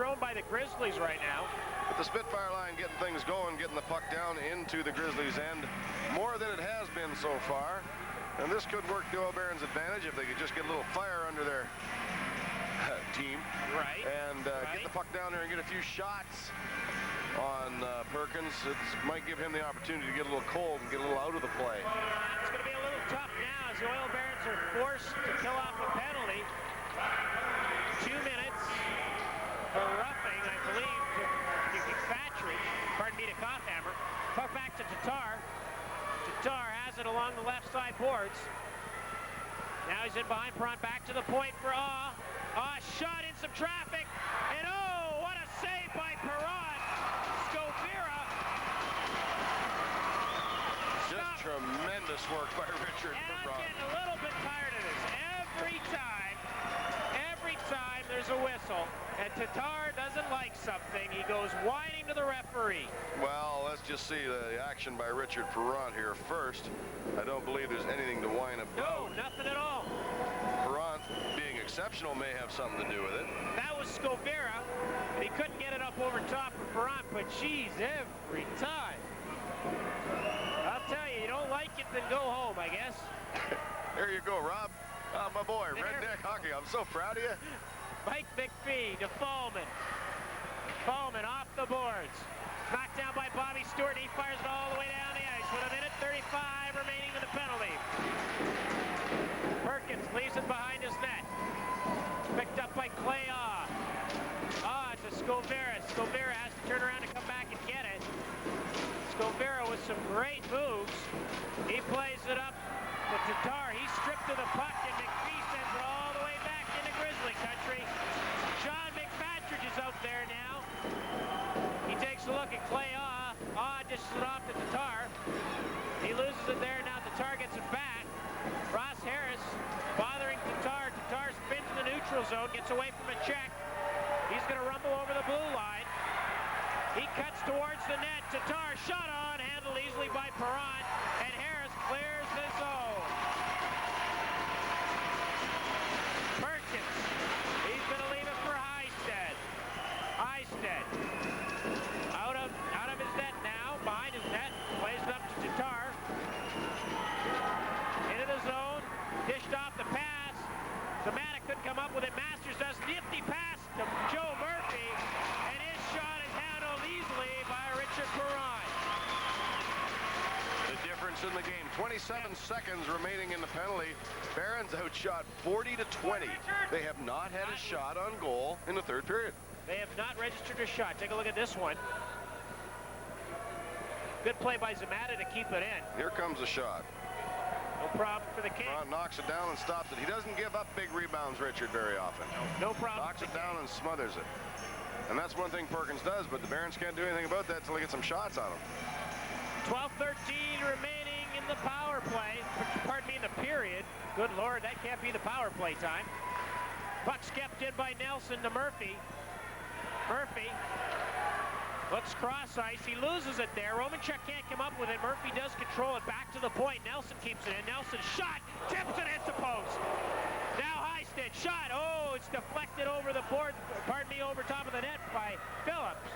thrown by the Grizzlies right now. But the Spitfire line getting things going, getting the puck down into the Grizzlies' end more than it has been so far. And this could work to Oil Barons' advantage if they could just get a little fire under their team. Right. And get the puck down there and get a few shots on Perkins. It might give him the opportunity to get a little cold and get a little out of the play. It's going to be a little tough now as the Oil Barons are forced to kill off a penalty. 2 minutes for roughing, I believe, to McMurray. Pardon me, to Kothhammer. Puck back to Tatar. Tatar has it along the left side boards. Now he's in behind Perron, back to the point for Aw. Aw shot in some traffic, and oh, what a save by Perron. Scovira. Just tremendous work by Richard Perron. I'm getting a little bit tired of this. Every time there's a whistle, and Tatar doesn't like something, he goes whining to the referee. Well, let's just see the action by Richard Perron here first. I don't believe there's anything to whine about. No, nothing at all. Perron, being exceptional, may have something to do with it. That was Scovira, and he couldn't get it up over top of Perron, but geez, every time. I'll tell you, you don't like it, then go home, I guess. There you go, Rob. My boy, Redneck Hockey. I'm so proud of you. Mike McPhee to Fallman. Fallman off the boards. Knocked down by Bobby Stewart. He fires it all the way down the ice with 1:35 remaining in the penalty. Perkins leaves it behind his net. Picked up by Clay Aw. Aw to Scovira. Scovira has to turn around and come back and get it. Scovira with some great moves. He plays it up to Tatar. He's stripped to the puck, and McPhee sends it all the way back into Grizzly country. John McMurray is out there now. He takes a look at Clay Aw. Aw dishes it off to Tatar. He loses it there. Now Tatar gets it back. Ross Harris bothering Tatar. Tatar spins in the neutral zone, gets away from a check. He's going to rumble over the blue line. He cuts towards the net. Tatar shot on, handled easily by Perron, and Harris clears the zone. Perkins, he's going to leave it for Heisted. Heisted, out of his net now, behind his net, plays it up to Tatar. Into the zone, dished off the pass. Zamatic couldn't come up with it. Masters does nifty pass to Joe Murphy, and his shot is handled easily by Richard Perron. The difference in the game. 27 seconds remaining in the penalty. Barons outshot 40-20. They have not had a shot on goal in the third period. They have not registered a shot. Take a look at this one. Good play by Zamata to keep it in. Here comes the shot. No problem for the King. Perron knocks it down and stops it. He doesn't give up big rebounds, Richard, very often. No problem. Knocks it down and smothers it. And that's one thing Perkins does, but the Barons can't do anything about that until they get some shots on him. 12:13 remaining in the power play. Pardon me, in the period. Good Lord, that can't be the power play time. Puck's kept in by Nelson to Murphy. Murphy looks cross ice. He loses it there. Romanchuk can't come up with it. Murphy does control it back to the point. Nelson keeps it in. Nelson shot. Tips it, hits the post. Now Heisted shot. Oh, it's deflected over the board. Pardon me, over top of the net by Phillips.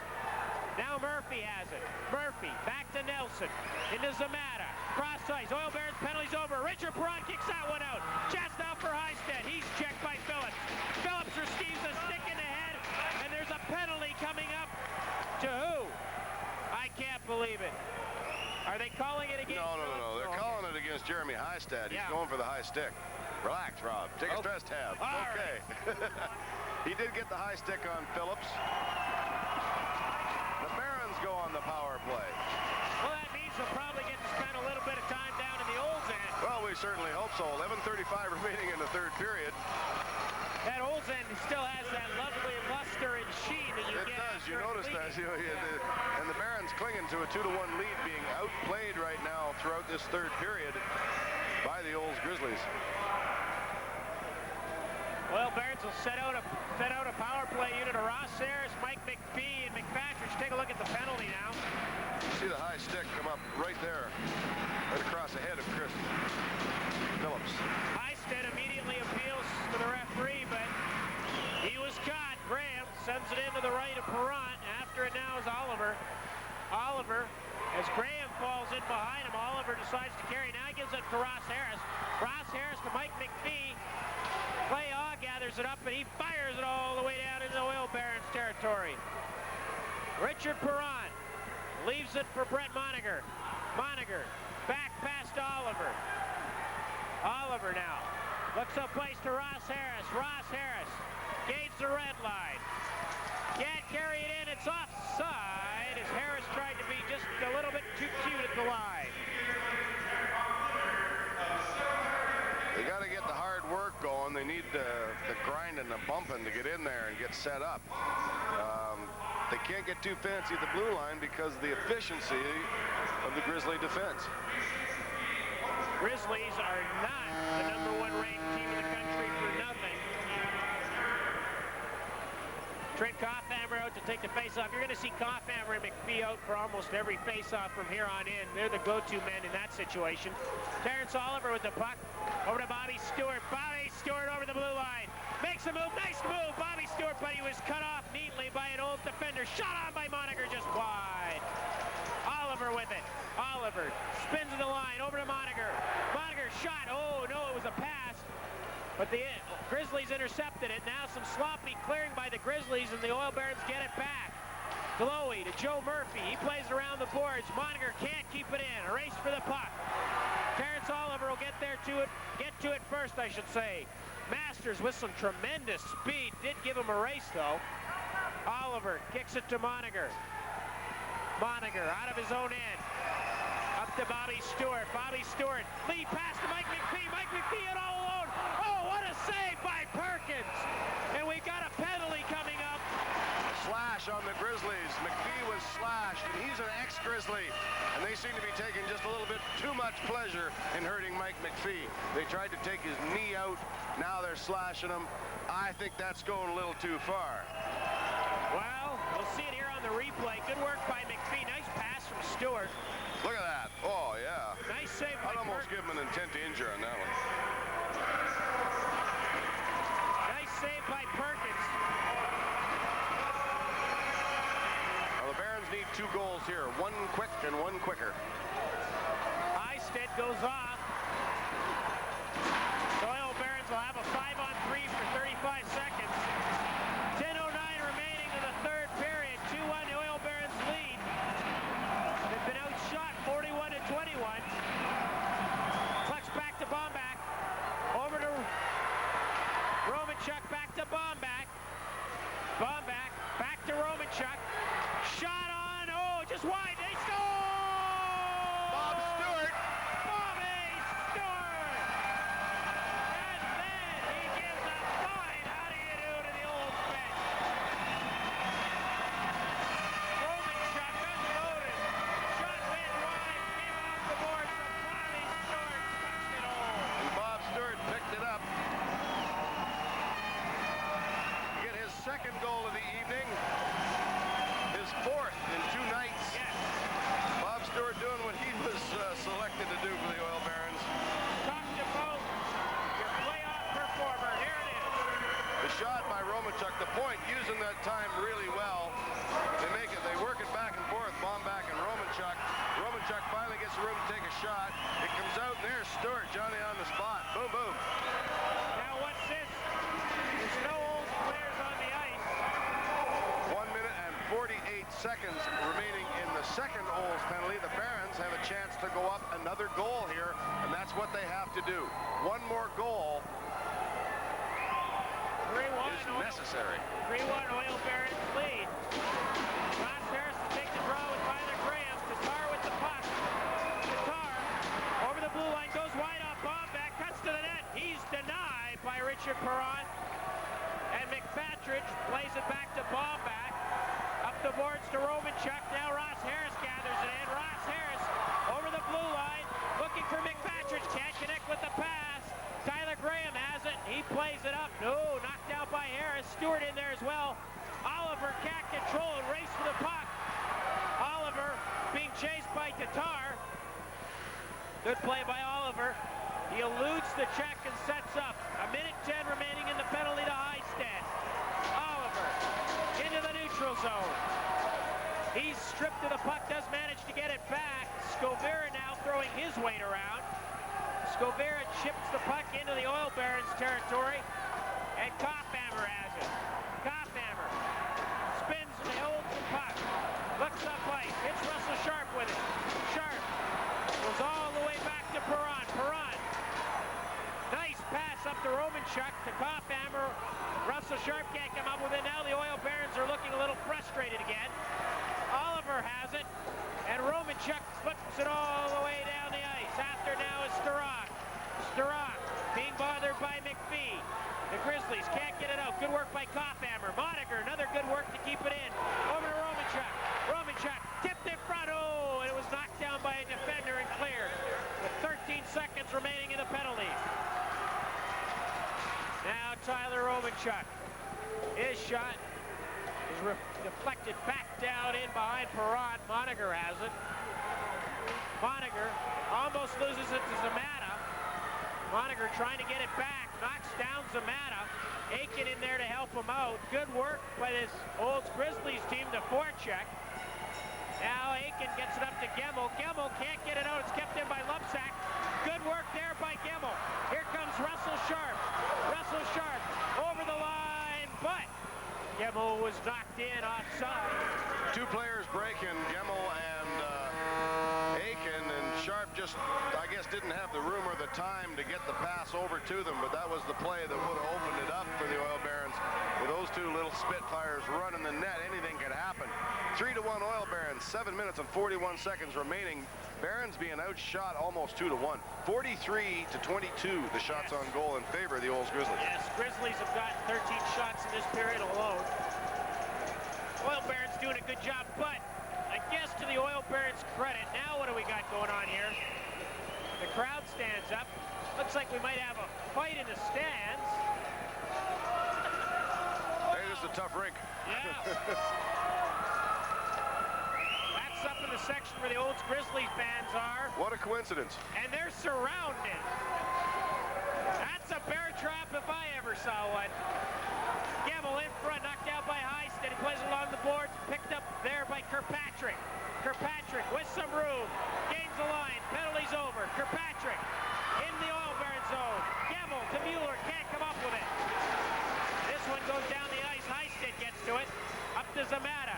Now Murphy has it. Murphy back to Nelson. Into Zamata. Cross ice. Oil Barons penalty's over. Richard Perron kicks that one out. Chest out for Heisted. He's checked by Phillips. Phillips receives a stick in the head, and there's a penalty coming up. To who? I can't believe it. Are they calling it against? No. They're calling it against Jeremy Heisted. He's going for the high stick. Relax, Rob. Take a stress tab. Okay. He did get the high stick on Phillips. The Barons go on the power play. Well, that means they'll probably get to spend a little bit of time down in the Olds end. Well, we certainly hope so. 11:35 remaining in the third period. That Olds end still has that lovely luster and sheen that you get. It does. You notice that. And the Barons clinging to a 2-1 lead, being outplayed right now throughout this third period by the Olds Grizzlies. Well, Barons will set out a power play unit of Ross Harris, Mike McPhee, and McFatridge. Take a look at the penalty now. See the high stick come up right there, right across the head of Chris Phillips. Heisted immediately appeals to the referee, but he was caught. Grahams sends it into the right of Perron. After it now is Oliver. Oliver, as Graham falls in behind him, Oliver decides to carry. Now he gives it to Ross Harris. Ross Harris to Mike McPhee. Clay Aw gathers it up, and he fires it all the way down into the Oil Barons territory. Richard Perron leaves it for Brett Moniger. Moniger back past Oliver. Oliver now looks up place to Ross Harris. Ross Harris gains the red line. Can't carry it in. It's offside as Harris tried to be just a little bit too cute at the line. They got to get the hard work going. They need the grinding, the bumping to get in there and get set up. They can't get too fancy at the blue line because of the efficiency of the Grizzly defense. Grizzlies are not the #1 ranked team in the country for nothing. Trent Coffhammer out to take the face-off. You're going to see Coffhammer and McPhee out for almost every face-off from here on in. They're the go-to men in that situation. Terrence Oliver with the puck. Over to Bobby Stewart. Bobby Stewart over the blue line. Makes a move. Nice move. Bobby Stewart, but he was cut off neatly by an old defender. Shot on by Moniger just wide. Oliver with it. Oliver spins in the line. Over to Moniger. Moniger shot. Oh, no, it was a pass. But the Grizzlies intercepted it. Now some sloppy clearing by the Grizzlies, and the Oil Barons get it back. Glowey to Joe Murphy. He plays around the boards. Moniger can't keep it in. A race for the puck. Terrence Oliver will get to it first, I should say. Masters with some tremendous speed. Did give him a race, though. Oliver kicks it to Moniger. Moniger out of his own end. Up to Bobby Stewart. Bobby Stewart. Lead pass to Mike McPhee. Mike McPhee it all alone. Oh, what a save by Perkins. And we got a penalty coming up. Slash on the Grizzlies. McPhee was slashed, and he's an ex-Grizzly. And they seem to be taking just a little bit too much pleasure in hurting Mike McPhee. They tried to take his knee out. Now they're slashing him. I think that's going a little too far. Well, we'll see it here on the replay. Good work by McPhee. Nice pass from Stewart. Look at that. Oh, yeah. Nice save by I'd almost Perkins. give him an intent to injure on that one. Nice save by Perkins. Well, the Barons need 2 goals here. One quick and one quicker. Eisted goes off. The Oil Barons will have a 5-on-3 for 35 seconds. 10:09 remaining in the third period. 2-1 the Oil Barons lead. They've been outshot 41-21. Puck's back to Bombach. Over to Romanchuk, back to Bombach. Bombach, back to Romanchuk. Shot on, oh, just wide. They score! Bob Stewart. Bobby Stewart! And then he gives a fine how do you do to the old bench. Romanchuk unloaded. Shot went wide, came off the board, but Bobby Stewart punched it home. And Bob Stewart picked it up. Get his 2nd goal of the evening. His 4th in 2 nights. Yes. Bob Stewart doing what he was selected to do for the Oil Barons. Talk to both. Your playoff performer. Here it is. The shot by Romanchuk, the point, using that time really well. They work it back and forth, Bombach and Romanchuk. Romanchuk finally gets room to take a shot. It comes out, and there's Stewart, Johnny on the spot. Boom, boom. Now what's this? There's no old players on the ice. 1 minute and 48 seconds remaining in the 2nd Olds penalty. The Barons have a chance to go up another goal here, and that's what they have to do. One more goal 3-1 is necessary. 3-1 Oil Barons lead. Ross Harris to take the draw with Tyler Graham. Tatar with the puck. Tatar over the blue line, goes wide off Bombach, cuts to the net. He's denied by Richard Perron. And McFatridge plays it back to Bombach. Up the boards to Romanchuk. Now Ross Harris gathers it in. Ross Harris over the blue line, looking for McFatridge. Can't connect with the pass. Tyler Graham has it. He plays it up. No, knocked out by Harris. Stewart in there as well. Oliver can't control and race for the puck. Oliver being chased by Tatar. Good play by Oliver. He eludes the check and sets up. 1:10 remaining in the penalty to Eisted. Oliver neutral zone. He's stripped of the puck, does manage to get it back. Scovera now throwing his weight around. Scovera chips the puck into the Oil Barons territory, and Kophammer has it. Kophammer spins and holds the puck. Looks up ice, hits Russell Sharp with it. Sharp goes all the way back to Perron. Perron, nice pass up to Romanchuk to Kophammer. Russell Sharp can't come up with it. Now the Oil Barons are looking a little frustrated again. Oliver has it, and Romanchuk flips it all the way down the ice. After now is Starak. Starak being bothered by McPhee. The Grizzlies can't get it out. Good work by Kophammer. Moniker, another good work to keep it in. Over to Romanchuk. Romanchuk tipped in front. Oh, and it was knocked down by a defender and cleared. With 13 seconds remaining in the penalty. Now Tyler Romanchuk. His shot is deflected back down in behind Perron. Moniker has it. Moniker almost loses it to Zamata. Moniker trying to get it back. Knocks down Zamata. Aiken in there to help him out. Good work by this Olds Grizzlies team to forecheck. Now Aiken gets it up to Gemmel. Gemmel can't get it out. It's kept in by Lupsack. Good work there by Gemmel. Here comes Russell Sharp. Russell Sharp over the line, but Gemmel was knocked in offside. Two players breaking, Gemmel and Aiken, and Sharp just, I guess, didn't have the room or the time to get the pass over to them, but that was the play that would have opened it up for the Oil Barons. With those two little Spitfires running the net, anything could happen. 3-1 Oil Barons, 7 minutes and 41 seconds remaining. Barons being outshot almost 2-1. 43-22, the shots on goal in favor of the Olds Grizzlies. Yes, Grizzlies have gotten 13 shots in this period alone. Oil Barons doing a good job, but I guess to the Oil Barons' credit, now what do we got going on here? The crowd stands up. Looks like we might have a fight in the stands. Hey, this is a tough rink. Yeah. That's up in the section where the Olds Grizzlies fans are. What a coincidence. And they're surrounded. That's a bear trap if I ever saw one. Gemmel in front, knocked out by Heisted. He plays along the boards, picked up there by Kirkpatrick. Kirkpatrick with some room, gains the line, penalty's over. Kirkpatrick in the Oil Baron zone. Gemmel to Mueller, can't come up with it. This one goes down the ice. Heisted gets to it. Up to Zamata.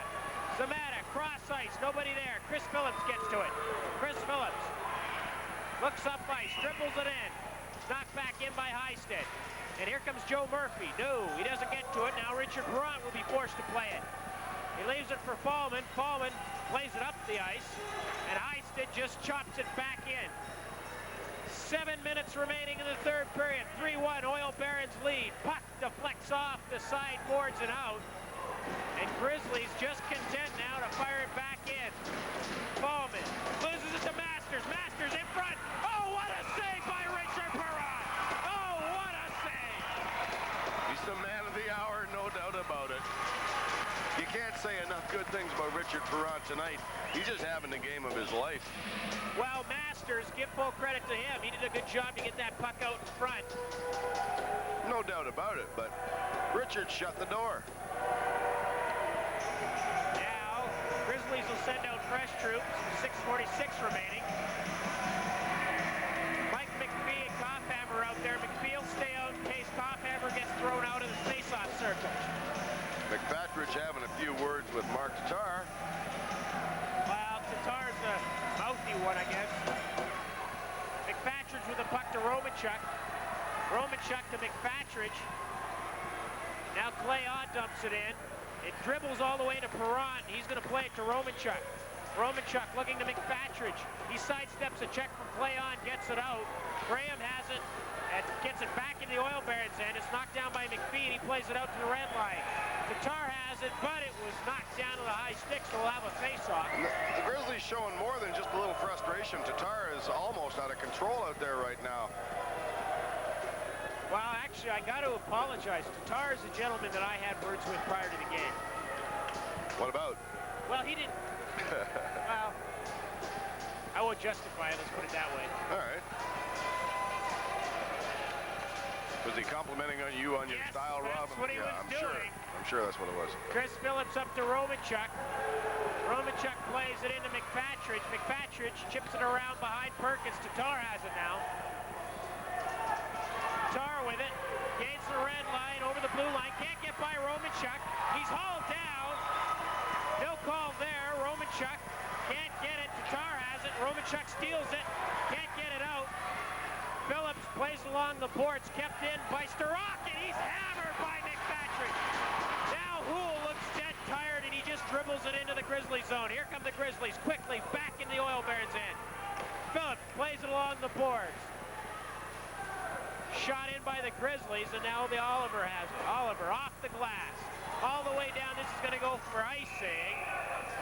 Zamata, cross ice, nobody there. Chris Phillips gets to it. Chris Phillips looks up ice, dribbles it in. Knocked back in by Heisted. And here comes Joe Murphy. No, he doesn't get to it. Now Richard Perron will be forced to play it. He leaves it for Fallman. Fallman plays it up the ice. And Heisted just chops it back in. 7 minutes remaining in the third period. 3-1, Oil Barons lead. Puck deflects off the side boards and out. And Grizzlies just content now to fire it back in. Fallman loses it to Masters. Masters in front. Oh, what a save by Richard Perron. Oh, what a save. He's the man of the hour, no doubt about it. You can't say enough good things about Richard Perron tonight. He's just having the game of his life. Well, Masters, give full credit to him. He did a good job to get that puck out in front. No doubt about it, but Richard shut the door. Now, Grizzlies will send out fresh troops. 6:46 remaining. Mike McPhee and Kophammer out there. McPhee will stay out in case Kophammer gets thrown out of the face-off circle. McPatridge having a few words with Mark Tatar. Well, Tatar's a mouthy one, I guess. McPatridge with the puck to Romanchuk. Romanchuk to McPatridge. Now Clay Odd dumps it in. It dribbles all the way to Perron. He's going to play it to Romanchuk. Romanchuk looking to McPatridge. He sidesteps a check from Clay On, gets it out. Graham has it and gets it back in the Oil Barons end. It's knocked down by McPhee. He plays it out to the red line. Tatar has it, but it was knocked down to the high stick, so we'll have a face-off. The Grizzlies showing more than just a little frustration. Tatar is almost out of control out there right now. Well, actually, I got to apologize. Tatar is a gentleman that I had words with prior to the game. What about? Well, he didn't. Well, I won't justify it. Let's put it that way. All right. Was he complimenting on you on your style, Rob? That's what he was doing. I'm sure that's what it was. Chris Phillips up to Romanchuk. Romanchuk plays it into McPatridge. McPatridge chips it around behind Perkins. Tatar has it now. Tatar with it. Gains the red line over the blue line. Can't get by Romanchuk. He's hauled down. No call there. Romanchuk can't get it. Tatar has it. Romanchuk steals it. Can't get it out. Phillips plays along the boards. Kept in by Starok, and he's hammered by McPatridge. Now Houle looks dead tired, and he just dribbles it into the Grizzlies zone. Here come the Grizzlies quickly back in the Oil Barons end. Phillips plays it along the boards. Shot in by the Grizzlies, and now the Oliver has it. Oliver off the glass. All the way down. This is going to go for icing.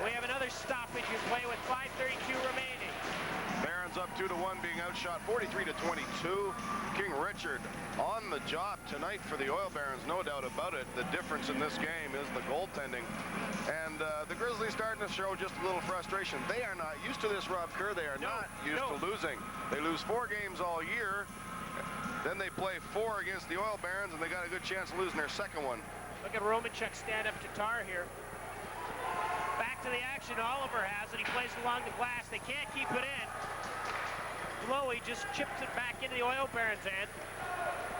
We have another stoppage in play with 5:32 remaining. Barons up 2-1, being outshot 43-22. King Richard on the job tonight for the Oil Barons, no doubt about it. The difference in this game is the goaltending. And the Grizzlies starting to show just a little frustration. They are not used to this, Rob Kerr. They are not used to losing. They lose 4 games all year. Then they play 4 against the Oil Barons, and they got a good chance of losing their second one. Look at Romanchuk stand up to Tatar here. Back to the action. Oliver has it. He plays along the glass. They can't keep it in. Lowy just chips it back into the Oil Barons end.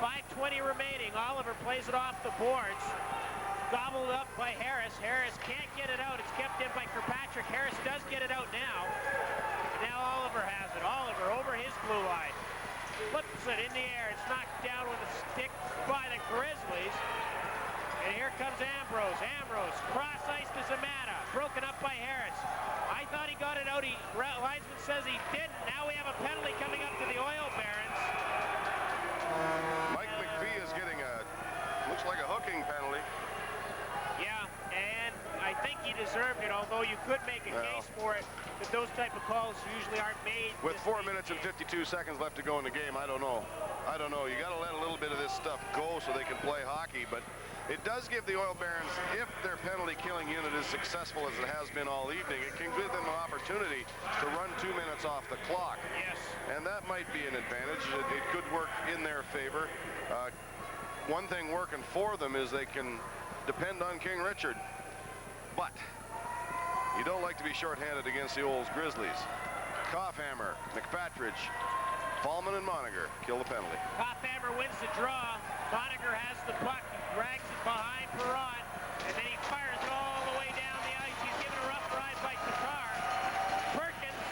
5:20 remaining. Oliver plays it off the boards. Gobbled up by Harris. Harris can't get it out. It's kept in by Kirkpatrick. Harris does get it out now. Now Oliver has it. Oliver over his blue line. Flips it in the air. It's knocked down with a stick by the Grizzlies. And here comes Ambrose. Ambrose cross ice to Zamata. Broken up by Harris. I thought he got it out. Linesman says he didn't. Now we have a penalty coming up to the Oil Barons. Mike McPhee is getting looks like a hooking penalty. Yeah, and I think he deserved it, although you could make a case for it, that those type of calls usually aren't made. With 4 minutes and 52 seconds left to go in the game, I don't know. I don't know. You got to let a little bit of this stuff go so they can play hockey, but it does give the Oil Barons, if their penalty killing unit is successful as it has been all evening, it can give them an opportunity to run 2 minutes off the clock. Yes. And that might be an advantage. It could work in their favor. One thing working for them is they can depend on King Richard. But you don't like to be shorthanded against the old Grizzlies. Koffhammer, McPatridge, Fallman, and Moniger kill the penalty. Koffhammer wins the draw. Moniger has the puck. Drags it behind Perron, and then he fires it all the way down the ice. He's given a rough ride by Tatar. Perkins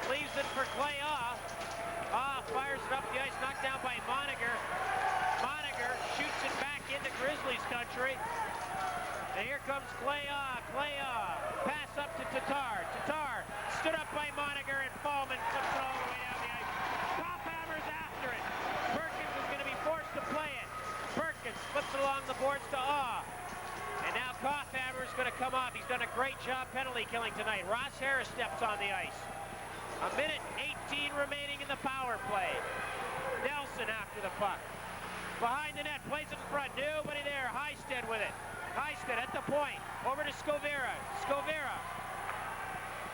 leaves it for Clay Ah. Ah fires it up the ice, knocked down by Moniger. Moniger shoots it back into Grizzlies country. And here comes Clay Ah. Clay Ah. Pass up to Tatar. Tatar stood up by Moniger, and Fallman flips it all the way down the ice. Koffhammer's after it. Perkins is going to be forced to play it. Perkins flips along the boards to Ah. And now Koffhammer's going to come off. He's done a great job penalty killing tonight. Ross Harris steps on the ice. 1:18 remaining in the power play. Nelson after the puck. Behind the net, plays it in front. Nobody there. Heisted with it. Heisted at the point. Over to Scovera. Scovera.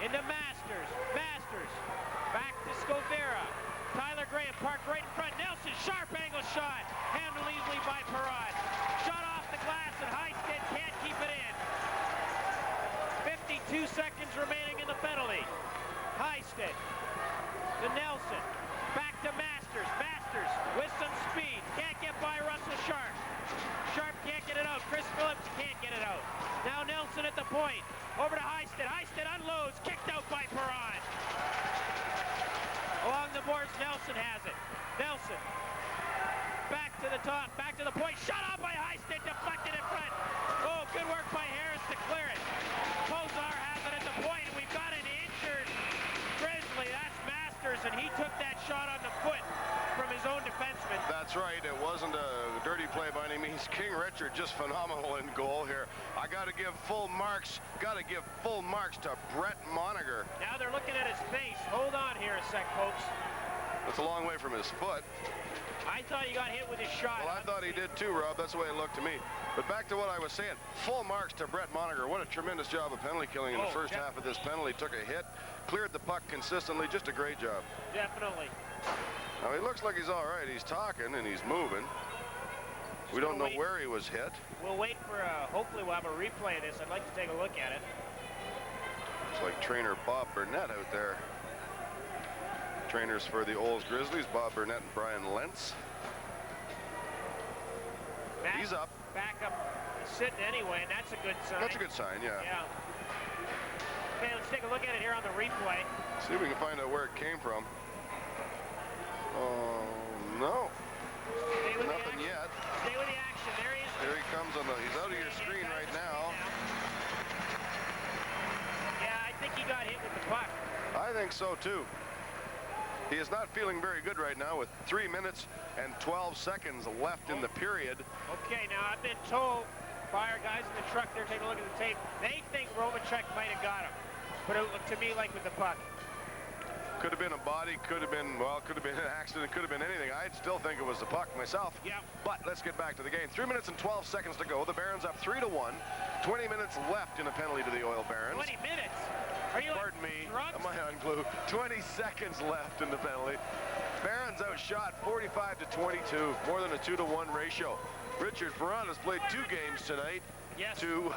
Into Masters. Masters. Back to Scovera. Tyler Graham parked right in front. Nelson, sharp angle shot. Handled easily by Perron. Shot off the glass, and Heisted can't keep it in. 52 seconds remaining in the penalty. Heisted to Nelson. Back to Masters. Masters with some speed. Can't get by Russell Sharp. Sharp can't get it out. Chris Phillips can't get it out. Now Nelson at the point. Over to Heisted. Heisted unloads. Kicked out by Perron. Along the boards, Nelson has it. Nelson. Back to the top, back to the point. Shot off by Heisted, deflected in front. Oh, good work by Harris to clear it. Kozar has it at the point, and we've got an injured Grizzly. That's Masters, and he took that shot on the foot from his own defenseman. That's right. It wasn't a dirty play by any means. King Richard just phenomenal in goal here. I got to give full marks. Got to give full marks to Brett Moniger. Now they're looking at his face. Hold on here a sec, folks. That's a long way from his foot. I thought he got hit with his shot. Well, I thought he did too, Rob. That's the way it looked to me. But back to what I was saying. Full marks to Brett Moniger. What a tremendous job of penalty killing in the first half of this penalty. Took a hit, cleared the puck consistently. Just a great job. Definitely. Now, he looks like he's all right. He's talking and he's moving. We don't know where he was hit. We'll wait for hopefully we'll have a replay of this. I'd like to take a look at it. It's like trainer Bob Burnett out there. Trainers for the Olds Grizzlies, Bob Burnett and Brian Lentz. He's up. Back up, sitting anyway, and that's a good sign. That's a good sign, yeah. Yeah. Okay, let's take a look at it here on the replay. See if we can find out where it came from. Oh, no. Nothing yet. Stay with the action. There he is. Here he comes on the, he's out of your screen right now. Yeah, I think he got hit with the puck. I think so too. He is not feeling very good right now with 3 minutes and 12 seconds left in the period. Okay, now I've been told by our guys in the truck there taking a look at the tape, they think Romachek might have got him. But it looked to me like with the puck. Could have been a body, could have been, well, could have been an accident, could have been anything. I'd still think it was the puck myself. Yeah. But let's get back to the game. 3 minutes and 12 seconds to go. The Barons up 3-1. 20 minutes left in a penalty to the Oil Barons. 20 minutes? Are you Pardon me, drugs? am I on glue? 20 seconds left in the penalty. Barons outshot 45-22, more than a 2-to-1 ratio. Richard Perron has played 2 games tonight. Yes. To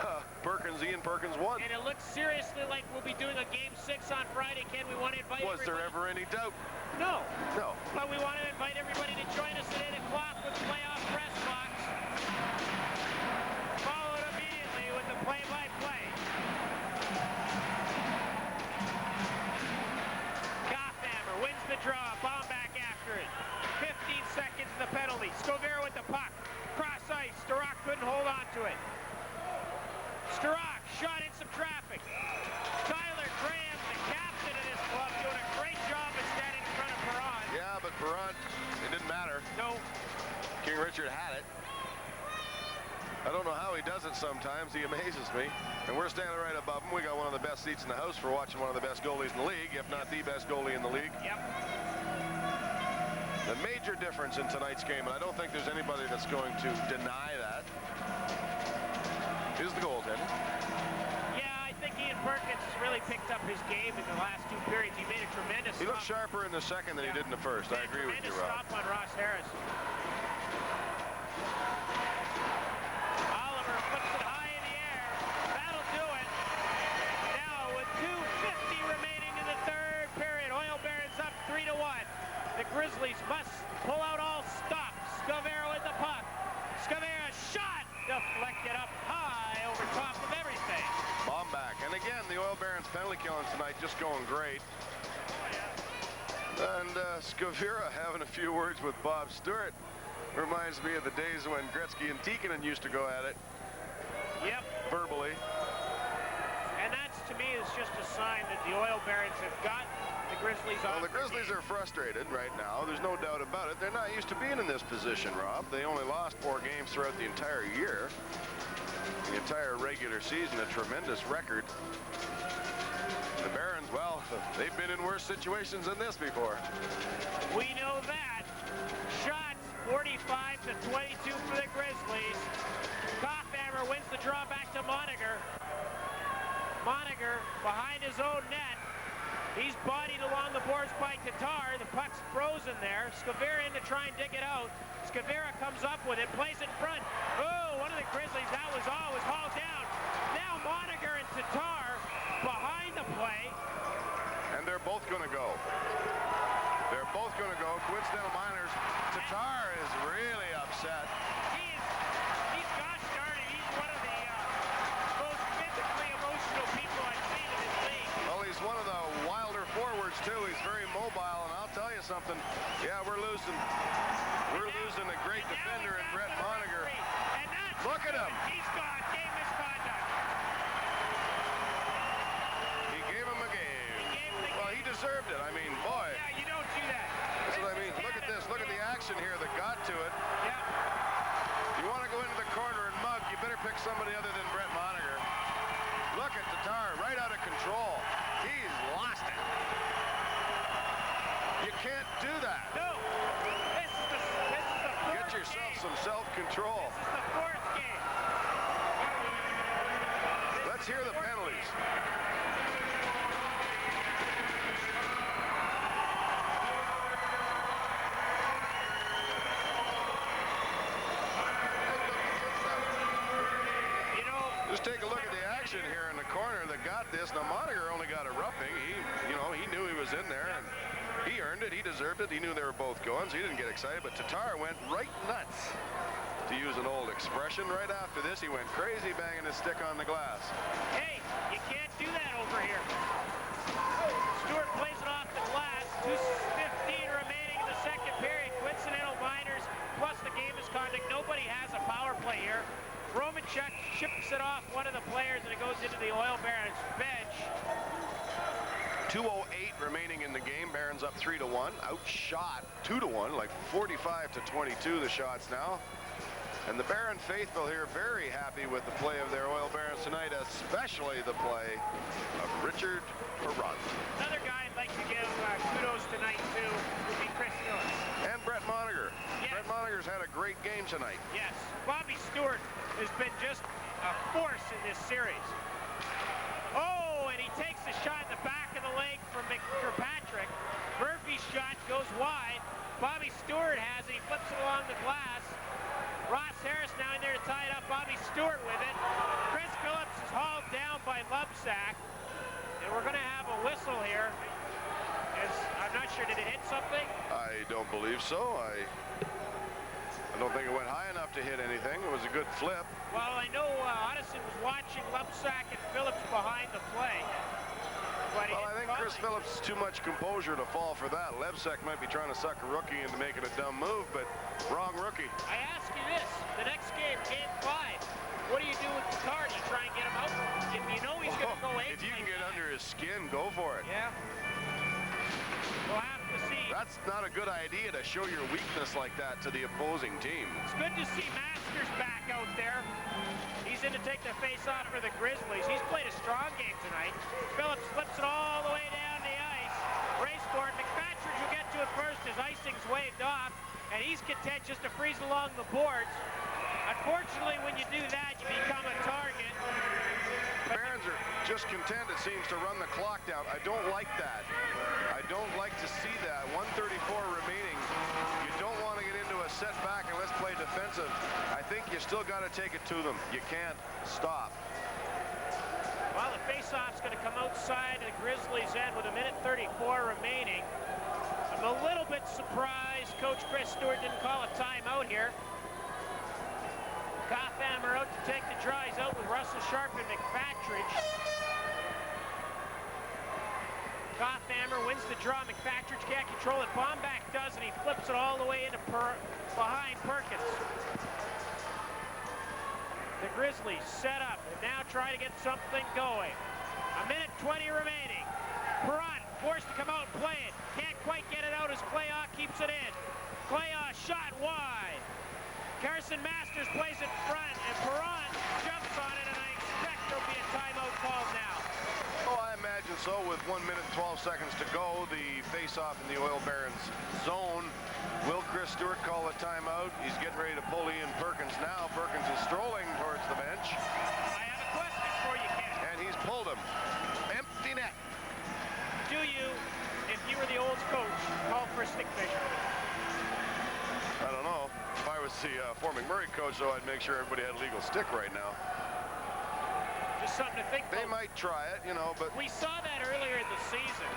Ian Perkins 1. And it looks seriously like we'll be doing a game 6 on Friday. Ken, we want to invite Was there ever any doubt? No. No. But we want to invite everybody to join us at 8 o'clock with Playoff Press Box. Followed immediately with the play-by-play. Goffhammer wins the draw. Bomb back after it. 15 seconds in the penalty. Scovera with the puck. Cross ice. Starak couldn't hold on to it. Starak shot in some traffic. Tyler Graham, the captain of this club, doing a great job of standing in front of Perron. Yeah, but Perron, it didn't matter. No. King Richard had it. I don't know how he does it sometimes. He amazes me. And we're standing right above him. We got one of the best seats in the house for watching one of the best goalies in the league, if not the best goalie in the league. Yep. The major difference in tonight's game, and I don't think there's anybody that's going to deny that, is the goaltender. Yeah, I think Ian Perkins has really picked up his game in the last 2 periods. He made a tremendous He looked sharper in the second than he did in the first. I agree with you, Rob. Stop on Ross Harris. Oliver puts it high in the air. That'll do it. Now with 2:50 remaining in the 3rd period, Oil Barons up 3-1. The Grizzlies must pull out all stops. Scovera with the puck. Scovera shot, deflected up high over top of everything. Bomb back. And again, the Oil Barons penalty killing tonight just going great. And Scovera having a few words with Bob Stewart. Reminds me of the days when Gretzky and Tikkanen used to go at it. Yep. Verbally. And that's, to me, is just a sign that the Oil Barons have got the Grizzlies on. Well, the Grizzlies are frustrated right now. There's no doubt about it. They're not used to being in this position, Rob. They only lost 4 games throughout the entire year. The entire regular season, a tremendous record. The Barons, well, they've been in worse situations than this before. We know that. Shots 45-22 for the Grizzlies. Goffhammer wins the draw back to Moniger. Moniger behind his own net. He's bodied along the boards by Tatar. The puck's frozen there. Scovera in to try and dig it out. Scovera comes up with it, plays it in front. Oh, one of the Grizzlies, that was all, was hauled down. Now Moniger and Tatar behind the play. And they're both going to go. They're both going to go. Coincidental minors. Tatar is really upset. He's gosh darn it. He's one of the most physically emotional people I've seen in this league. Well, he's one of the wilder forwards, too. He's very mobile, and I'll tell you something. Yeah, we're losing a great defender in Brett Moniger. Look at him. He's got game misconduct. He gave him a game. Well, he deserved it. I mean, boy. Yeah, you don't do that. That's what I mean. Look at this. Look at the action here that got to it. Yeah. You want to go into the corner and mug, you better pick somebody other than Brett Moniger. Look at Tatar, right out of control. He's lost it. You can't do that. No. This is the fourth Get yourself game. some self-control. This is the 4th game. Let's hear the penalties. action here in the corner that got this. Now, Moniger only got a roughing. He knew he was in there, and he earned it. He deserved it. He knew they were both going, so he didn't get excited. But Tatar went right nuts, to use an old expression. Right after this, he went crazy, banging his stick on the glass. Hey, you can't do that over here. Stewart plays it off the glass. 2:15 remaining in the second period. Coincidental minors plus the game misconduct. Nobody has a power play here. Romanchuk chips it off one of the players, and it goes into the Oil Barons bench. 2:08 remaining in the game. Barons up 3-1. Outshot 2-1, like 45-22 the shots now. And the Baron faithful here very happy with the play of their Oil Barons tonight, especially the play of Richard Perrott. Another guy I'd like to give kudos tonight to would be Chris Phillips. And Brett Moniger. Yes. Brett Moniger's had a great game tonight. Yes. Bobby Stewart has been just a force in this series. Oh, and he takes a shot in the back of the leg from Kirkpatrick. Murphy's shot goes wide. Bobby Stewart has it. He flips it along the glass. Ross Harris now in there to tie it up. Bobby Stewart with it. Chris Phillips is hauled down by Lubsack. And we're going to have a whistle here. I'm not sure, did it hit something? I don't believe so. I don't think it went high enough to hit anything. It was a good flip. Well, I know Otteson was watching Lubsack and Phillips behind the play. Well, I think Chris Phillips is too much composure to fall for that. Lebsack might be trying to suck a rookie into making a dumb move, but wrong rookie. I ask you this, the next game, game 5, what do you do with the card? You try and get him out? If you know he's going to go 8. If you can get under his skin, go for it. Yeah. We'll have to see. That's not a good idea to show your weakness like that to the opposing team. It's good to see Masters back out there. He's in to take the face-off for the Grizzlies. He's played a strong game tonight. Phillips flips it all the way down the ice. Race for it. McFatridge will get to it first as icing's waved off, and he's content just to freeze along the boards. Unfortunately, when you do that, you become a target. The Barons are just content, it seems, to run the clock down. I don't like that. I don't like to see that. 1:34 remaining. You don't want to get into a setback and let's play defensive. I think you still got to take it to them. You can't stop. Well, the face-off's going to come outside the Grizzlies' end with 1:34 remaining. I'm a little bit surprised Coach Chris Stewart didn't call a timeout here. Kaufhammer out to take the draw. He's out with Russell Sharp and McFatridge. Kaufhammer wins the draw. McFatridge can't control it. Bomback does, and he flips it all the way into behind Perkins. The Grizzlies set up and now try to get something going. 1:20 remaining. Perrott forced to come out and play it. Can't quite get it out as Clayoff keeps it in. Clayoff shot wide. Carson Masters plays it front, and Perrott jumps on it, and I expect there'll be a timeout called now. Oh, I imagine so. With 1 minute and 12 seconds to go, the face-off in the Oil Barons zone. Will Chris Stewart call a timeout? He's getting ready to pull Ian Perkins now. Perkins is strolling towards the bench. I have a question for you, Ken. And he's pulled him. Empty net. Do you, if you were the Olds coach, call for a stick measure? I don't know. If I was the Ft.McMurray coach, though, I'd make sure everybody had a legal stick right now. Just something to think about. They might try it, but... We saw that earlier in the season.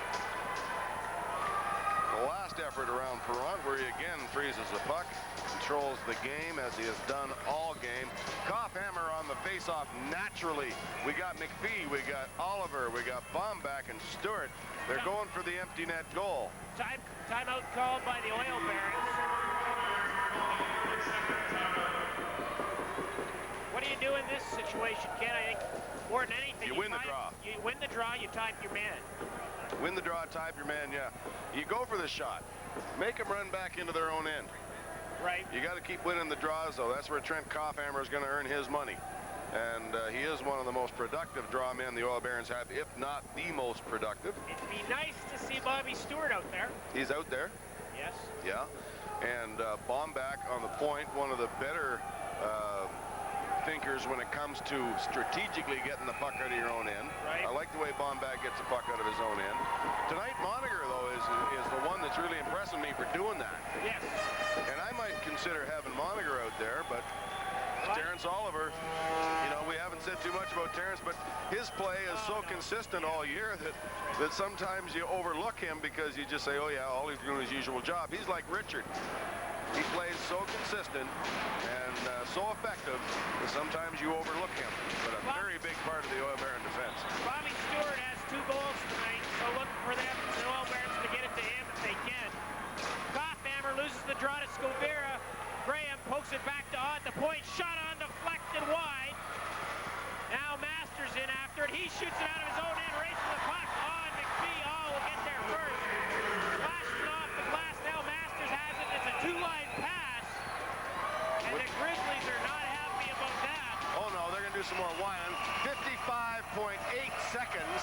The last effort around Perrott, where he again freezes the puck, controls the game as he has done all game. Kaufhammer on the face-off naturally. We got McPhee, we got Oliver, we got Bomback and Stewart. They're going for the empty net goal. Timeout called by the Oil Barons. What do you do in this situation, Ken? I think more than anything, you win the draw. You win the draw, you type your man. Win the draw, type your man, yeah. You go for the shot. Make them run back into their own end. Right. You got to keep winning the draws, though. That's where Trent Kaufhammer is going to earn his money. And he is one of the most productive draw men the Oil Barons have, if not the most productive. It'd be nice to see Bobby Stewart out there. He's out there. Yes. Yeah. And Bomback on the point, one of the better thinkers when it comes to strategically getting the puck out of your own end. Right. I like the way Bomback gets the puck out of his own end. Tonight, Moniger, though, is the one that's really impressing me for doing that. Yes. And I might consider having Moniger out there, but... A Terrence Oliver, you know, we haven't said too much about Terrence, but his play is so consistent all year that sometimes you overlook him because you just say, oh yeah, all he's doing is his usual job. He's like Richard. He plays so consistent and so effective that sometimes you overlook him. But a very big part of the Oil Baron defense. Bobby Stewart has 2 goals tonight, so looking for them, the Oil Barons, to get it to him if they can. Koffhammer loses the draw to Scovera. Graham pokes it back to Ott. The point shot on, deflected wide. Now Masters in after it. He shoots it out of his own end, races the puck on McPhee. Oh, will get there first. Flashed it off the glass. Now Masters has it. It's a 2-line pass. And the Grizzlies are not happy about that. Oh no, they're going to do some more whining. 55.8 seconds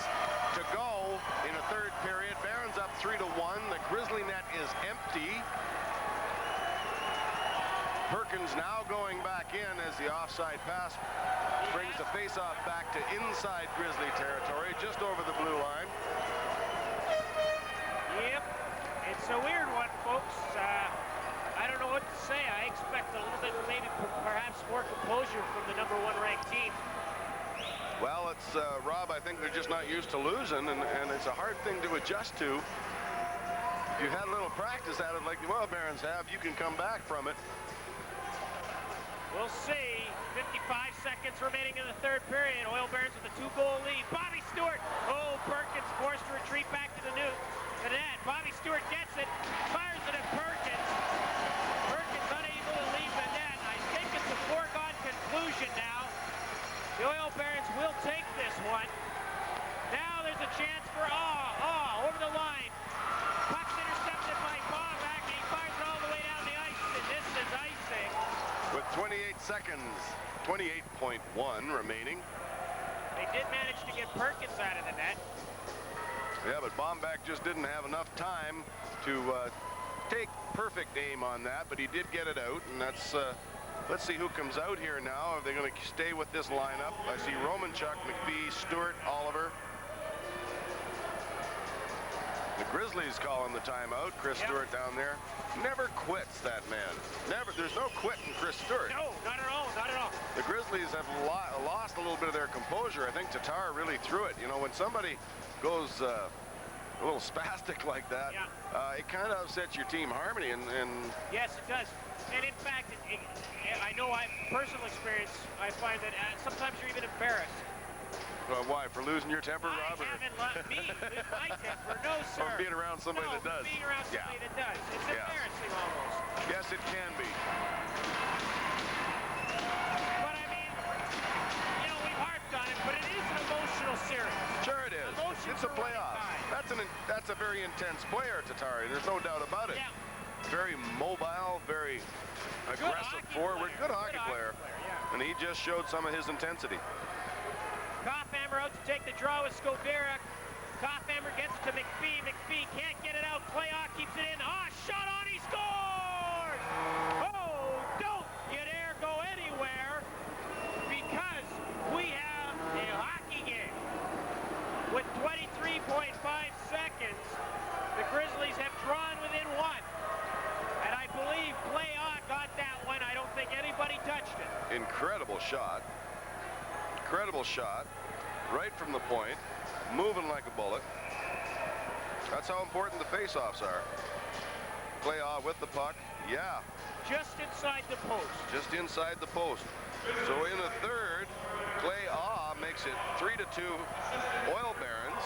to go in the third period. Barons up 3-1. The Grizzly net is empty. Perkins now going back in as the offside pass brings the faceoff back to inside Grizzly territory, just over the blue line. Yep, it's a weird one, folks. I don't know what to say. I expect a little bit, maybe perhaps more composure from the #1 ranked team. Well, it's Rob, I think they're just not used to losing, and it's a hard thing to adjust to. If you had a little practice at it like the Oil Barons have, you can come back from it. We'll see. 55 seconds remaining in the third period. Oil Barons with a 2-goal lead. Bobby Stewart. Oh, Perkins forced to retreat back to the net. Bobby Stewart gets it. Fires it at Perkins. Perkins unable to leave the net. I think it's a foregone conclusion now. The Oil Barons will take this one. Now there's a chance for over the line. Puck's intercepted by Bobak. He fires it all the way down the ice, and this is icing. With 28 seconds, 28.1 remaining. They did manage to get Perkins out of the net. Yeah, but Bombach just didn't have enough time to take perfect aim on that, but he did get it out, and that's, let's see who comes out here now. Are they going to stay with this lineup? I see Romanchuk, McPhee, Stewart, Oliver. The Grizzlies calling the timeout. Chris Stewart down there. Never quits, that man. Never. There's no quitting Chris Stewart. No, not at all. Not at all. The Grizzlies have lost a little bit of their composure. I think Tatar really threw it. You know, when somebody goes a little spastic like that, it kind of upsets your team harmony. And yes, it does. And in fact, I know personal experience, I find that sometimes you're even embarrassed. Why? For losing your temper, Rob? I haven't let me lose my temper. No, sir. Or being around somebody that does. Being around somebody that does. It's embarrassing almost. Yes, it can be. But I mean, you know, we've harped on it, but it is an emotional series. Sure it is. It's a playoff. That's a very intense player, Tatari. There's no doubt about it. Yeah. Very mobile, very aggressive forward. Good hockey player. And he just showed some of his intensity. Koffhammer out to take the draw with Scovera. Koffhammer gets it to McPhee. McPhee can't get it out. Playoff keeps it in. Shot on, he scores! Oh, don't you dare go anywhere, because we have a hockey game. With 23.5 seconds, the Grizzlies have drawn within 1. And I believe Playoff got that one. I don't think anybody touched it. Incredible shot. Incredible shot, right from the point, moving like a bullet. That's how important the face-offs are. Play off with the puck, Just inside the post. Just inside the post. So in the third, Clay makes it 3-2 Oil Barons.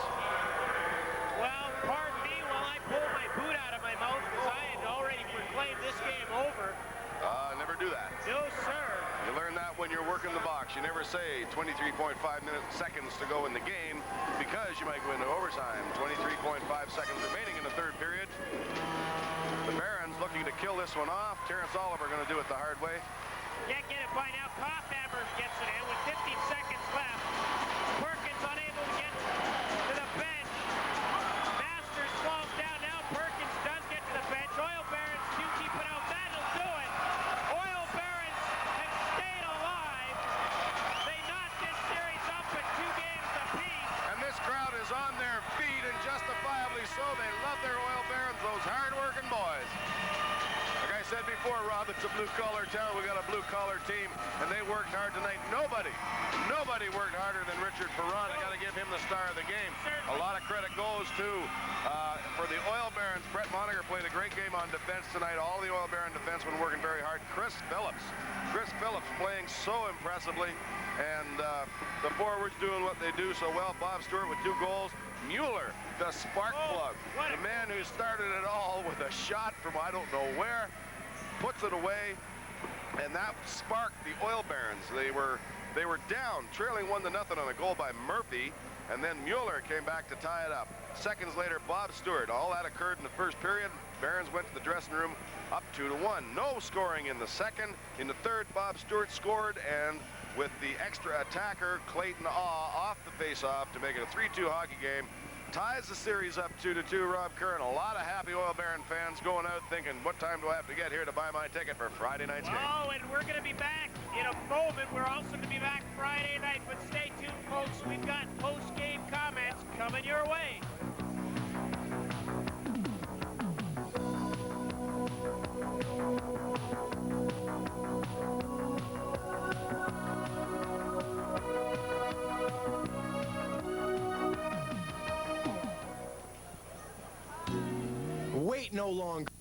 Well, pardon me while I pull my boot out of my mouth, because I had already proclaimed this game over. Never do that. No, sir. You learn that when you're working the box. You never say 23.5 seconds to go in the game, because you might go into overtime. 23.5 seconds remaining in the third period. The Barons looking to kill this one off. Terrence Oliver going to do it the hard way. Can't get it by now. Koffhammer gets it in with 15 seconds left. Perkins unable to get to the bench. Masters falls down. Now Perkins does get to the bench. Oil Barons keep it out. That'll do it. Oil Barons have stayed alive. They knocked this series up in 2 games apiece. And this crowd is on their feet, and justifiably so. They love their Oil Barons, those hard-working boys. Like I said before, Rob, it's a blue-collar town. We got a blue-collar team, and they worked hard tonight. Nobody worked harder than Richard Perron. I got to give him the star of the game. A lot of credit goes to, for the Oil Barons. Brett Moniger played a great game on defense tonight. All the Oil Baron defensemen working very hard. Chris Phillips playing so impressively, and the forwards doing what they do so well. Bob Stewart with 2 goals. Mueller, the spark plug, the man who started it all with a shot from I don't know where, puts it away, and that sparked the Oil Barons. They were down, trailing 1-0 on a goal by Murphy, and then Mueller came back to tie it up. Seconds later, Bob Stewart. All that occurred in the first period. Barons went to the dressing room up 2-1. No scoring in the second. In the third, Bob Stewart scored, and with the extra attacker, Clayton off the face-off to make it a 3-2 hockey game. Ties the series up 2-2, Rob Curran. A lot of happy Oil Baron fans going out thinking, what time do I have to get here to buy my ticket for Friday night's game? Oh, and we're going to be back in a moment. We're also going to be back Friday night, but stay tuned, folks. We've got post-game comments coming your way. Wait no longer.